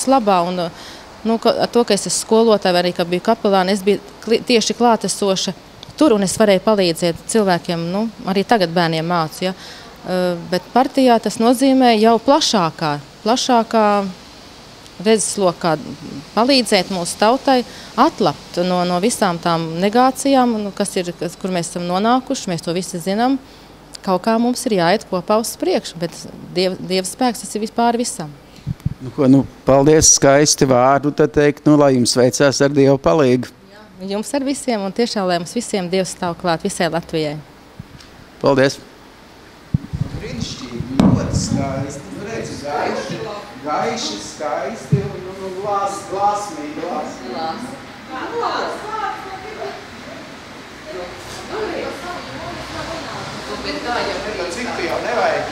valsts labā. Un, nu, ar to, ka es esmu skolotāja, vai arī, ka biju kapelāne, es biju tieši klātesoša tur, un es varēju palīdzēt cilvēkiem, nu, arī tagad bērniem mācu. Ja? Bet partijā tas nozīmē jau plašākā redzeslokā palīdzēt mūsu tautai atlapt no visām tām negācijām, kur mēs esam nonākuši, mēs to visi zinām. Kaut kā mums ir jāiet kopā uz priekšu, bet Dieva spēks tas ir vispār visam. Paldies, skaisti vārdu, tad teikt, lai jums veicās ar Dievu palīgu. Jā, jums ar visiem, un tiešām, lai mums visiem Dievs stāv klāt, visai Latvijai. Paldies. Brīnišķīgi, ļoti skaisti. Redzi, gaiši, skaisti, un glāsmīgi. Citu jau nevajag.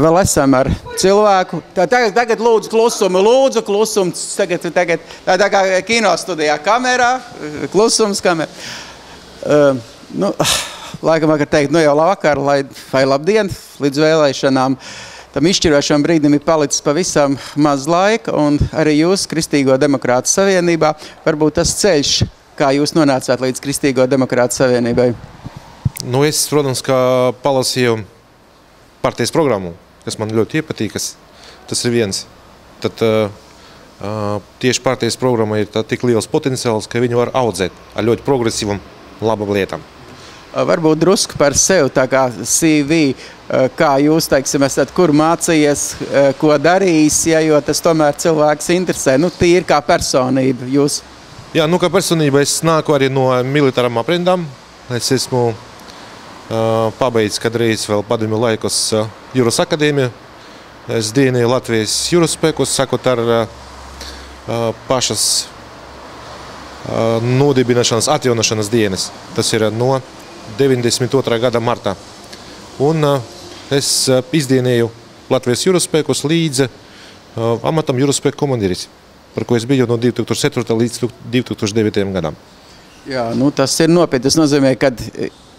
Vēl esam ar cilvēku. Tagad lūdzu klusums. Tagad tā kā kino studijā kamerā, klusums kamerā. Laikam var teikt, jau vakar vai labdien līdz vēlēšanām. Tam izšķirošam brīdim ir palicis pavisam maz laika, un arī jūs, Kristīgo demokrātu savienībā, varbūt tas ceļš, kā jūs nonācāt līdz Kristīgo demokrātu savienībai? Es, protams, kā palasīju partijas programmu, kas man ļoti iepatīkas, tas ir viens. Tad tieši partijas programma ir tik liels potenciāls, ka viņu var audzēt ar ļoti progresīvam, labam lietām. Varbūt drusku par sevi, tā kā CV, kā jūs, teiksim, esat kur mācījies, ko darījis, jo tas tomēr cilvēks interesē, tīri kā personība jūs. Jā, kā personība es nāku arī no militāram aprindām. Es esmu pabeidzis kādreiz vēl padomju laikos Jūras akadēmiju. Es dienēju Latvijas jūras spēkos, sakot ar pašas nodibināšanas, atjaunošanas dienas. Tas ir no 92. gada martā. Un es izdienēju Latvijas jūras spēkos līdz amatam jūras spēku komandieris, par ko es biju no 2004. līdz 2009. gadam. Jā, tas ir nopietni. Tas nozīmē, ka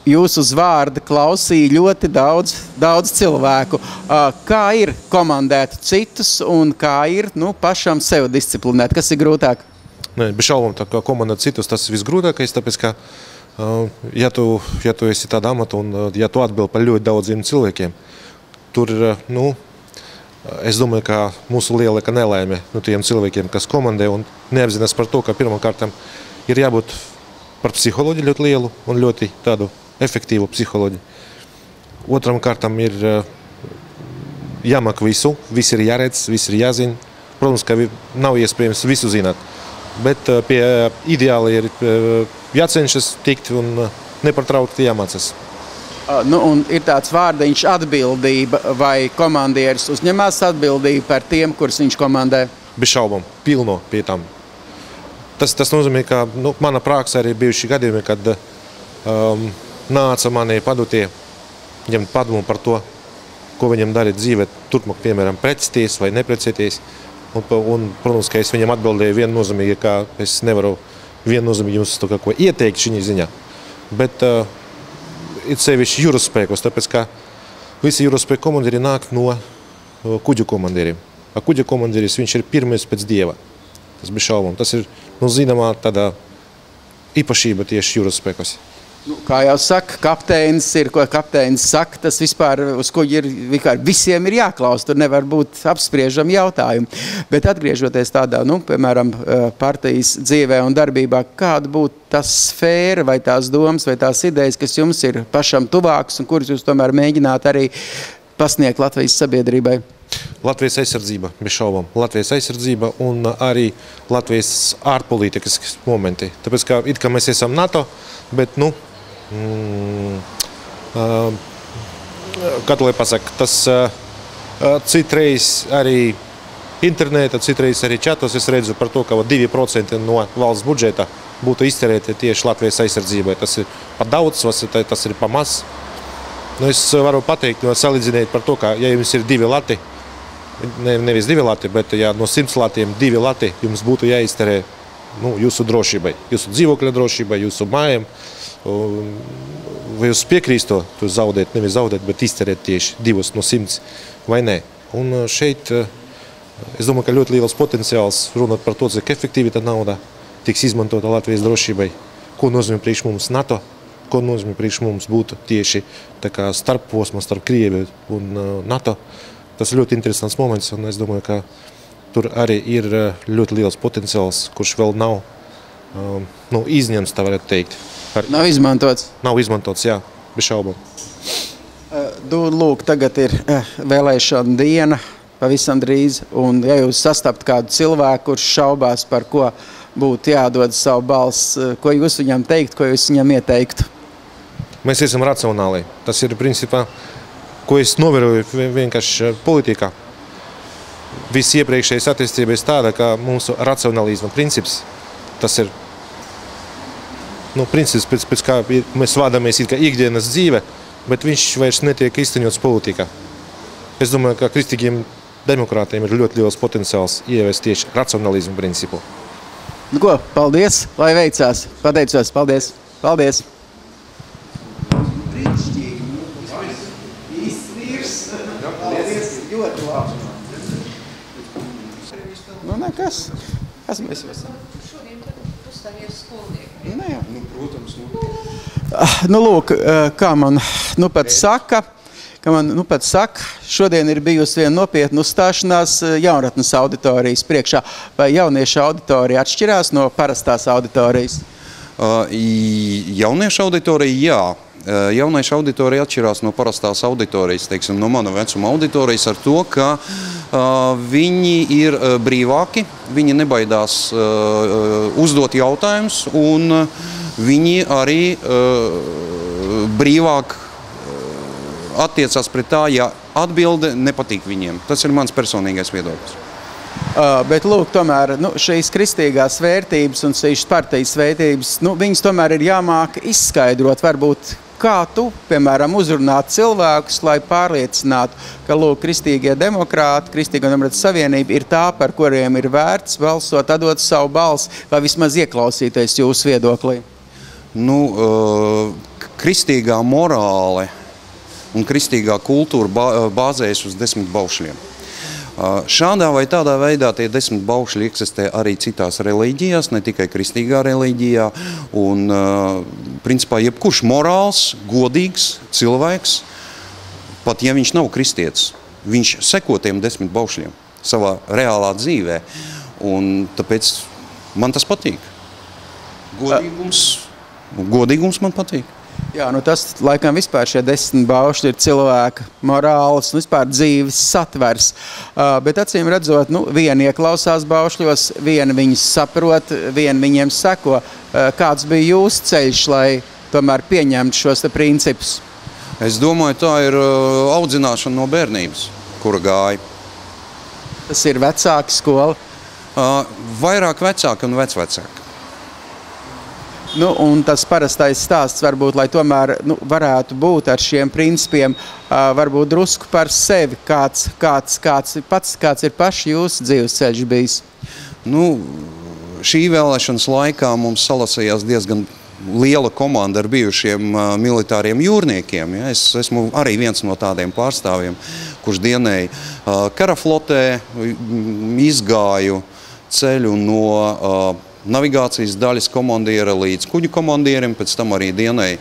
jūsu uz vārda klausīja ļoti daudz cilvēku. Kā ir komandēt citus un kā ir pašam sev disciplinēt? Kas ir grūtāk? Bez šaubām, tā kā komandēt citus, tas ir visgrūtākais, tāpēc, ka ja tu esi tāda amata un ja tu atbild par ļoti daudziem cilvēkiem, tur, es domāju, ka mūsu lielākā nelaime tiem cilvēkiem, kas komandē un neapzinās par to, ka pirmkārt ir jābūt par psiholoģiju ļoti lielu un ļoti tādu efektīvu psiholoģiju. Otram kārtam ir jāmak visu, viss ir jāredz, viss ir jāzina. Protams, ka nav iespējams visu zināt, bet pie ideāli ir jācenšas tikt un nepārtraukti jāmācās. Un ir tāds vārdiņš atbildība, vai komandieris uzņemās atbildību par tiem, kurus viņš komandē? Bez šaubām, pilno pie tam. Tas nozīmē, ka mana praksa arī bijuši gadījumi, kad nāca mani padotie ņemt padomu par to, ko viņam darīt dzīvē, turpmāk, piemēram, precēties vai neprecēties. Un, protams, ka es viņam atbildēju viennozīmīgi, ka es nevaru viennozīmīgi jums to kaut ko ieteikt šī ziņā. Bet ir sevišķi jūras spēkos, tāpēc, ka visi jūras spēku komandieri nāk no kuģu komandieriem. A kuģu komandieris, viņš ir pirmais pēc Dieva. Tas bez šaubām. Tas ir, zināmā tāda īpašība tieši jūras spēkos. Kā jau saka, kapteinis ir, ko kapteinis saka, tas vispār uz ko visiem ir jāklaus, tur nevar būt apspriežam jautājumu. Bet atgriežoties tādā, piemēram, partijas dzīvē un darbībā, kāda būtu tas sfēra vai tās domas vai tās idejas, kas jums ir pašam tuvāks un kuras jūs tomēr mēģināt arī pasniegt Latvijas sabiedrībai? Latvijas aizsardzība, bez šaubām. Latvijas aizsardzība un arī Latvijas ārpolitikas momenti. Tāpēc, ka it kā mēs esam NATO, bet, kā to lai pasaka, tas citreiz arī interneta, citreiz arī čatos es redzu par to, ka 2% no valsts budžeta būtu izterēti tieši Latvijas aizsardzībai. Tas ir pa daudz, tas ir pa maz. Es varu pateikt, salīdzināt par to, ka ja jums ir 2 lati, nevis 2 lati, bet ja no 100 latiem 2 lati jums būtu jāizterē jūsu drošībai, jūsu dzīvokļa drošībai, jūsu mājām. Vai jūs piekrīst to zaudēt, nevis zaudēt, bet izterēt tieši 2 no 100 vai nē. Un šeit Es domāju, ka ļoti liels potenciāls runāt par to, cik efektīvi tā nauda tiks izmantota Latvijas drošībai. Ko nozīmē priekš mums NATO, ko nozīmē priekš mums būt tieši tā kā starpposma starp Krieviju un NATO. Tas ir ļoti interesants moments, un es domāju, ka tur arī ir ļoti liels potenciāls, kurš vēl nav izņemts, tā varētu teikt. Nav izmantots? Nav izmantots, jā, bez šaubām. Lūk, tagad ir vēlēšana diena, pavisam drīz, un ja jūs sastapt kādu cilvēku, kurš šaubās, par ko būtu jādod savu balsi, ko jūs viņam teikt, ko jūs viņam ieteiktu? Mēs esam racionāli. Tas ir principā, ko es novēroju vienkārši politikā. Viss iepriekšējais attīstības tāda, ka mūsu racionālisma princips, tas ir princips, pēc kā mēs vādāmies it kā ikdienas dzīve, bet viņš vairs netiek izteņots politikā. Es domāju, ka kristīgiem demokrātiem ir ļoti liels potenciāls ieviest tieši racionālismu principu. Nu ko, paldies, lai veicās. Pateicos, paldies. Paldies. Nu, nekas. Kas mēs esam? Šodien tad uzstāvies skolnieki. Nu, jā. Protams. Nu, lūk, kā man pat saka, šodien ir bijusi viena nopietna uzstāšanās jaunatnes auditorijas priekšā. Vai jauniešu auditorija atšķirās no parastās auditorijas? Jauniešu auditorija, jā. Jauniešu auditorija atšķirās no parastās auditorijas, teiksim, no mana vecuma auditorijas ar to, ka viņi ir brīvāki, viņi nebaidās uzdot jautājumus, un viņi arī brīvāk attiecās pret tā, ja atbilde nepatīk viņiem. Tas ir mans personīgais viedoklis. Bet, lūk, tomēr šīs kristīgās vērtības un šīs partijas vērtības, viņas tomēr ir jāmāk izskaidrot, varbūt, kā tu, piemēram, uzrunāt cilvēkus, lai pārliecinātu, ka, lūk, kristīgie demokrāti, Kristīgo demokrātu savienība ir tā, par kuriem ir vērts balsot, atdot savu balsi, vai vismaz ieklausīties jūsu viedoklī? Kristīgā morāle un kristīgā kultūra bāzējas uz 10 baušļiem. Šādā vai tādā veidā tie 10 baušļi eksistē arī citās reliģijās, ne tikai kristīgā reliģijā. Un, principā, jebkurš morāls, godīgs cilvēks, pat ja viņš nav kristietis, viņš seko tiem 10 baušļiem savā reālā dzīvē. Un tāpēc man tas patīk. Godīgums man patīk. Jā, tas, laikam, vispār šie 10 baušļi ir cilvēka morāls un vispār dzīves satvers. Bet acīm redzot, viena ieklausās baušļos, viena viņus saprot, viena viņiem seko. Kāds bija jūsu ceļš, lai tomēr pieņemtu šos principus? Es domāju, tā ir audzināšana no bērnības, kura gāja. Tas ir vecāki skola? Vairāk vecāki un vecvecāki. Un tas parastais stāsts varbūt, lai tomēr varētu būt ar šiem principiem, varbūt drusku par sevi, kāds ir paši jūsu dzīves ceļš bijis? Šī vēlēšanas laikā mums salasījās diezgan liela komanda ar bijušiem militāriem jūrniekiem. Ja? Es esmu arī viens no tādiem pārstāvjiem, kurš dienēja karaflotē, izgāju ceļu no navigācijas daļas komandiera līdz kuģu komandierim, pēc tam arī dienēja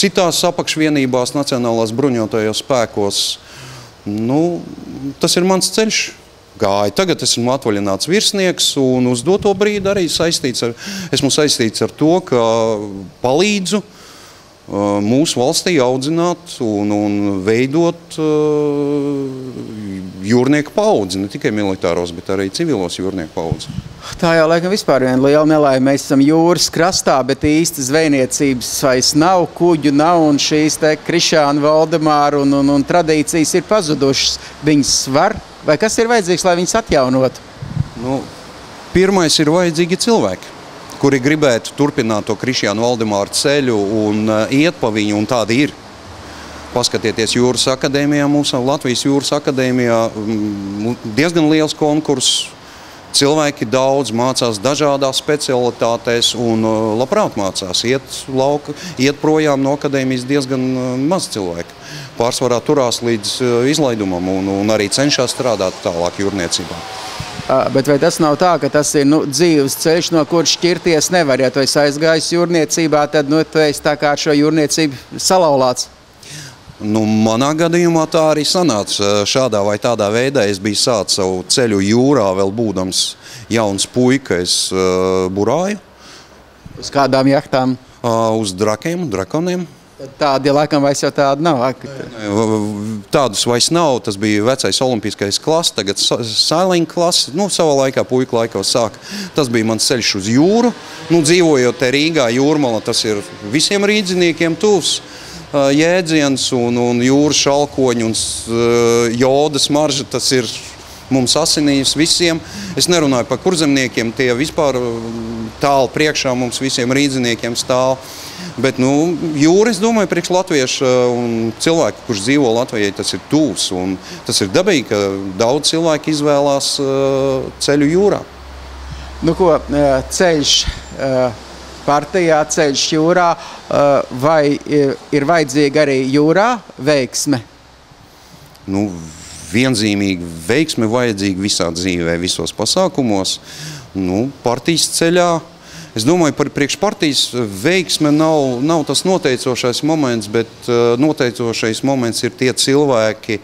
citās apakšvienībās Nacionālās bruņotajos spēkos. Tas ir mans ceļš. Gāja. Tagad esmu atvaļināts virsnieks un uz doto brīdi arī esmu saistīts ar to, ka palīdzu mūsu valstī audzināt un veidot jūrnieku paudzi, ne tikai militāros, bet arī civilos jūrnieku paudzi. Tā jau, laikam, vispār viena liela nelaime. Mēs esam jūras krastā, bet īsti zvejniecības vairs nav, kuģu nav, un šīs te Krišāna, Valdemāra un tradīcijas ir pazudušas. Viņas var, vai kas ir vajadzīgs, lai viņas atjaunotu? Pirmais ir vajadzīgi cilvēki, kuri gribētu turpināt to Krišāna Valdemāra ceļu un iet pa viņu, un tādi ir. Paskatieties Jūras akadēmijā, mūsu Latvijas Jūras akadēmijā, diezgan liels konkurss. Cilvēki daudz mācās dažādās specialitātēs un labprāt mācās. Iet projām no akadēmijas diezgan maz cilvēku. pārsvarā turās līdz izlaidumam un arī cenšas strādāt tālāk jūrniecībā. Bet vai tas nav tā, ka tas ir dzīves ceļš, no kur šķirties nevar? Ja tu esi aizgājis jūrniecībā, tad tu esi tā kā ar šo jūrniecību salauzts. Manā gadījumā tā arī sanāca. Šādā vai tādā veidā es biju sācis savu ceļu jūrā, vēl būdams jauns puika. Es burāju. Uz kādām jahtām? Uz drakoniem. Tādi laikam vairs jau tādi nav. Tādus vairs nav. Tas bija vecais olimpiskais klases, tagad sailing klases. Savā laikā, puika laikos sāka. Tas bija mans ceļš uz jūru. Dzīvojot te Rīgā, Jūrmala, tas ir visiem rīdziniekiem tuvs jēdziens un jūras šalkoņi un joda smarža, tas ir mums asinīs visiem. Es nerunāju par kurzemniekiem, tie vispār tālu priekšā mums visiem rīdziniekiem stāv. Bet jūra, es domāju, priekš latviešu un cilvēku, kurš dzīvo Latvijai, tas ir tūs. Un tas ir dabīgi, ka daudz cilvēku izvēlās ceļu jūrā. Ceļš partijā, ceļš jūrā, vai ir vajadzīga arī jūrā veiksme? Vienzīmīgi veiksme vajadzīga visā dzīvē, visos pasākumos. Partijas ceļā, es domāju, priekš partijas veiksme nav tas noteicošais moments, bet noteicošais moments ir tie cilvēki,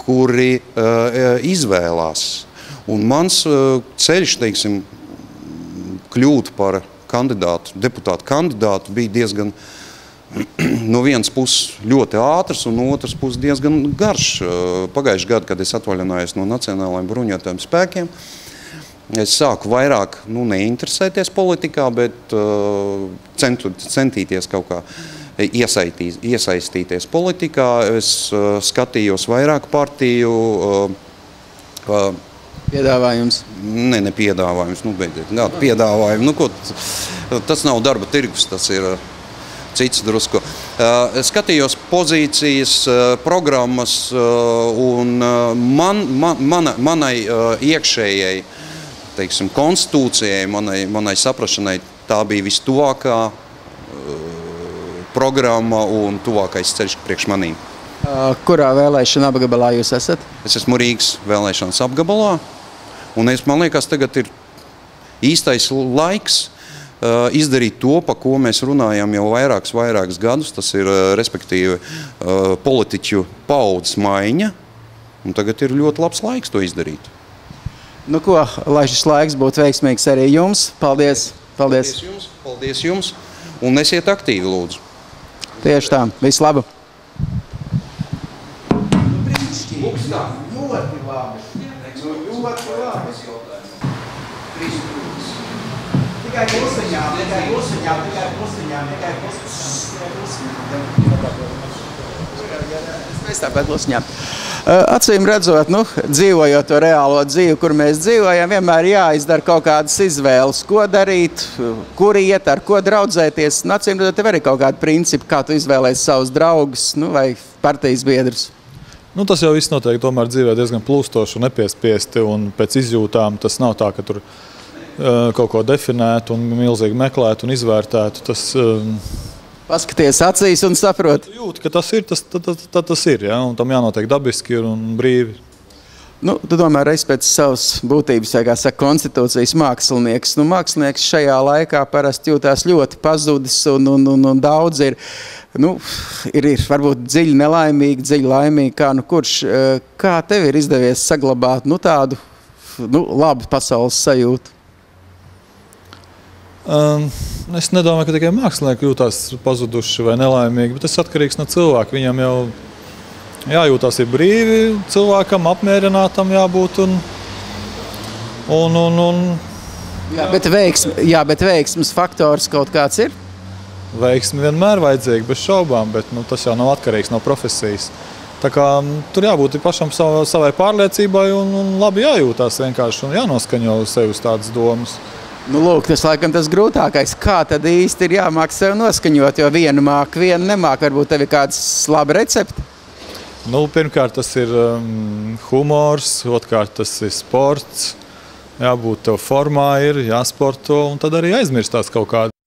kuri izvēlās. Un mans ceļš, teiksim, kļūt par deputātu kandidātu bija diezgan no vienas puses ļoti ātrs un no otras puses diezgan garš. Pagājuši gadu, kad es atvaļinājos no Nacionālajiem bruņotajiem spēkiem, es sāku vairāk neinteresēties politikā, bet centīties kaut kā iesaistīties politikā. Es skatījos vairāk partiju piedāvājums? Ne piedāvājums, beidziet. Piedāvājumi, tas nav darba tirgus, tas ir cits drusku. Skatījos pozīcijas, programmas un manai iekšējai, teiksim, konstitūcijai, manai saprašanai, tā bija vistuvākā programma un tuvākais ceļš priekš manīm. Kurā vēlēšana apgabalā jūs esat? Es esmu Rīgas vēlēšanas apgabalā. Un man liekas, tagad ir īstais laiks izdarīt to, pa ko mēs runājam jau vairākus gadus. Tas ir, respektīvi, politiķu paudzes maiņa. Un tagad ir ļoti labs laiks to izdarīt. Lai šis laiks būtu veiksmīgs arī jums. Paldies! Paldies jums! Un esiet aktīvi, lūdzu. Tieši tā. Visu labu! Ļoti labi. Tikai klusiņām. Mēs tāpēc klusiņām. Acīm redzot, dzīvojot to reālo dzīvi, kur mēs dzīvojam, vienmēr jāizdara kaut kādas izvēles, ko darīt, kur iet, ar ko draudzēties. Acīm redzot, tev arī kaut kādi principi, kā tu izvēlēsi savus draugus vai partijas biedrus. Tas jau viss notiek tomēr dzīvē diezgan plūstoši un nepiespiesti, un pēc izjūtām tas nav tā, ka tur kaut ko definētu un milzīgi meklētu un izvērtētu. Tas paskaties acīs un saprot. Jūt, ka tas ir, tas ir, ja? Un tam jānotiek dabiski un brīvi. Tu tomēr esi pēc savas būtības, kā saka, konstitūcijas mākslinieks. Mākslinieks šajā laikā parasti jūtās ļoti pazudis un daudz ir varbūt dziļi nelaimīgi, dziļi laimīgi. Kā tev ir izdevies saglabāt tādu labu pasaules sajūtu? Es nedomāju, ka tikai mākslinieki jūtās pazuduši vai nelaimīgi, bet tas atkarīgs no cilvēka. Viņam jau jājūtās ir brīvi, cilvēkam apmierinātam jābūt bet veiksmes faktors kaut kāds ir? Veiksmi vienmēr vajadzīga, bez šaubām, bet tas jau nav atkarīgs no profesijas. Tā kā tur jābūt pašam savai pārliecībai un labi jājūtās vienkārši un jānoskaņo sevi uz tādas domas. Tas laikam tas grūtākais. Kā tad īsti ir jāmāk sev noskaņot, jo vienu māk, vienu nemāk? Varbūt tev ir kāds laba recepte? Pirmkārt, tas ir humors, otrkārt, tas ir sports. Jābūt tev formā, jāsporto un tad arī aizmirstās kaut kādu.